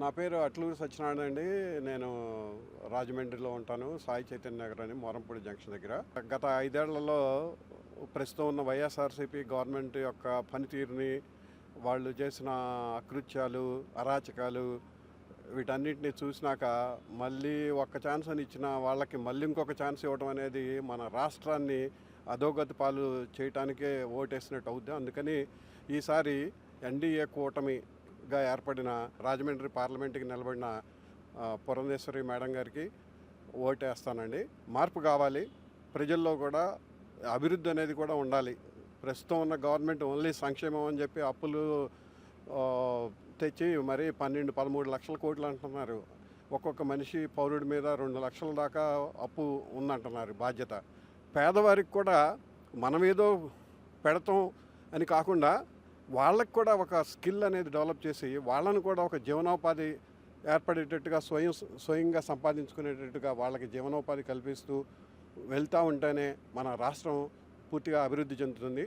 నా పేరు అట్లూరి సత్యనారాయణ అండి. నేను రాజమండ్రిలో ఉంటాను. సాయి చైతన్య నగర్ అని మోరంపూడి జంక్షన్ దగ్గర. గత 5 ఏళ్లలో ప్రస్తుతం ఉన్న వైఎస్ఆర్సీపీ గవర్నమెంట్ యొక్క పనితీరుని, వాళ్ళు చేసిన అకృత్యాలు, అరాచకాలు వీటన్నిటిని చూసినాక మళ్ళీ ఒక్క ఛాన్స్ అని ఇచ్చిన వాళ్ళకి మళ్ళీ ఇంకొక ఛాన్స్ ఇవ్వడం అనేది మన రాష్ట్రాన్ని అధోగతి పాలు చేయటానికే ఓటేసినట్టు అవుద్ది. అందుకని ఈసారి ఎన్డీఏ కూటమిగా ఏర్పడిన రాజమండ్రి పార్లమెంట్కి నిలబడిన పురంధేశ్వరి మేడం గారికి ఓటేస్తానండి. మార్పు కావాలి, ప్రజల్లో కూడా అభివృద్ధి అనేది కూడా ఉండాలి. ప్రస్తుతం ఉన్న గవర్నమెంట్ ఓన్లీ సంక్షేమం అని చెప్పి అప్పులు తెచ్చి మరి 12-13 లక్షల కోట్లు అంటున్నారు. ఒక్కొక్క మనిషి పౌరుడి మీద 2 లక్షల దాకా అప్పు ఉందంటున్నారు బాధ్యత. పేదవారికి కూడా మనం ఏదో పెడతాం అని కాకుండా వాళ్ళకి కూడా ఒక స్కిల్ అనేది డెవలప్ చేసి వాళ్ళని కూడా ఒక జీవనోపాధి ఏర్పడేటట్టుగా స్వయంగా సంపాదించుకునేటట్టుగా వాళ్ళకి జీవనోపాధి కల్పిస్తూ వెళ్తూ ఉంటేనే మన రాష్ట్రం పూర్తిగా అభివృద్ధి చెందుతుంది.